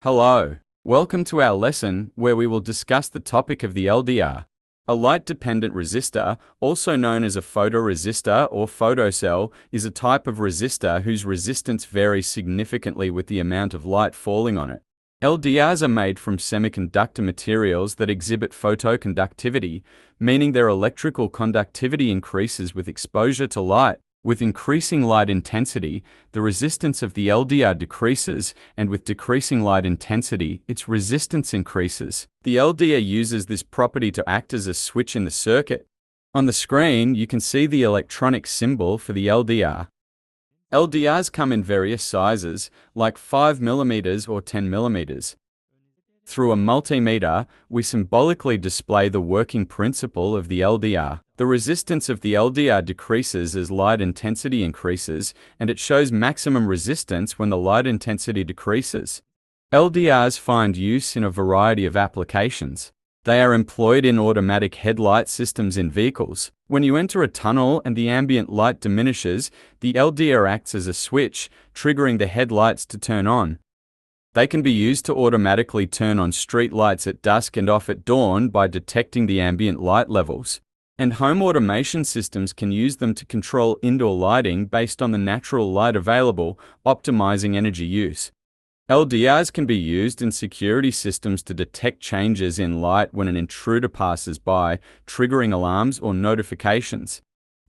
Hello, welcome to our lesson where we will discuss the topic of the LDR. A light-dependent resistor, also known as a photoresistor or photocell, is a type of resistor whose resistance varies significantly with the amount of light falling on it. LDRs are made from semiconductor materials that exhibit photoconductivity, meaning their electrical conductivity increases with exposure to light. With increasing light intensity, the resistance of the LDR decreases, and with decreasing light intensity, its resistance increases. The LDR uses this property to act as a switch in the circuit. On the screen, you can see the electronic symbol for the LDR. LDRs come in various sizes, like 5mm or 10mm. Through a multimeter, we symbolically display the working principle of the LDR. The resistance of the LDR decreases as light intensity increases, and it shows maximum resistance when the light intensity decreases. LDRs find use in a variety of applications. They are employed in automatic headlight systems in vehicles. When you enter a tunnel and the ambient light diminishes, the LDR acts as a switch, triggering the headlights to turn on. They can be used to automatically turn on street lights at dusk and off at dawn by detecting the ambient light levels. And home automation systems can use them to control indoor lighting based on the natural light available, optimizing energy use. LDRs can be used in security systems to detect changes in light when an intruder passes by, triggering alarms or notifications.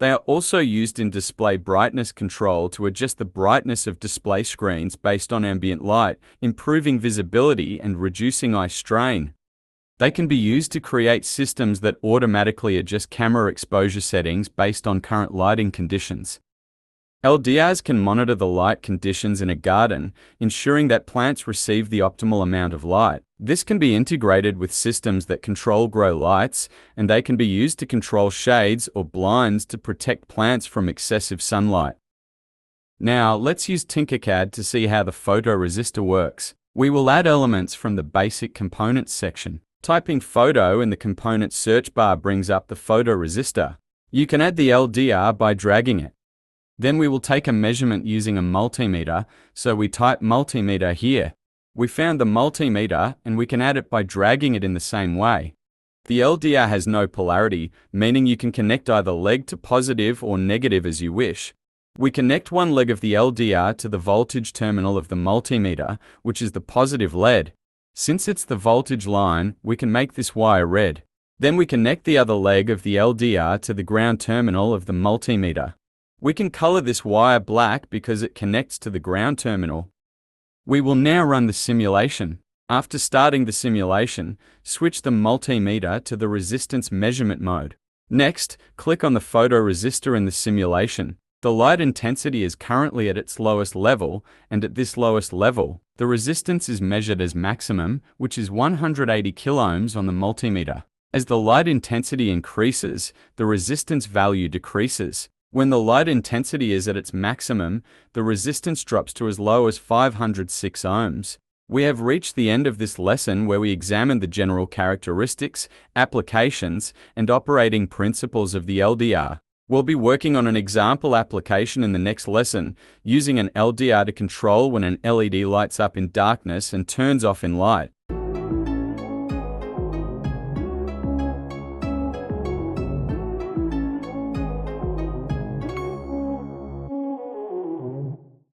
They are also used in display brightness control to adjust the brightness of display screens based on ambient light, improving visibility and reducing eye strain. They can be used to create systems that automatically adjust camera exposure settings based on current lighting conditions. LDRs can monitor the light conditions in a garden, ensuring that plants receive the optimal amount of light. This can be integrated with systems that control grow lights, and they can be used to control shades or blinds to protect plants from excessive sunlight. Now, let's use Tinkercad to see how the photoresistor works. We will add elements from the Basic Components section. Typing photo in the component search bar brings up the photoresistor. You can add the LDR by dragging it. Then we will take a measurement using a multimeter, so we type multimeter here. We found the multimeter, and we can add it by dragging it in the same way. The LDR has no polarity, meaning you can connect either leg to positive or negative as you wish. We connect one leg of the LDR to the voltage terminal of the multimeter, which is the positive lead. Since it's the voltage line, we can make this wire red. Then we connect the other leg of the LDR to the ground terminal of the multimeter. We can color this wire black because it connects to the ground terminal. We will now run the simulation. After starting the simulation, switch the multimeter to the resistance measurement mode. Next, click on the photoresistor in the simulation. The light intensity is currently at its lowest level, and at this lowest level, the resistance is measured as maximum, which is 180 kiloohms on the multimeter. As the light intensity increases, the resistance value decreases. When the light intensity is at its maximum, the resistance drops to as low as 506 ohms. We have reached the end of this lesson where we examined the general characteristics, applications, and operating principles of the LDR. We'll be working on an example application in the next lesson, using an LDR to control when an LED lights up in darkness and turns off in light.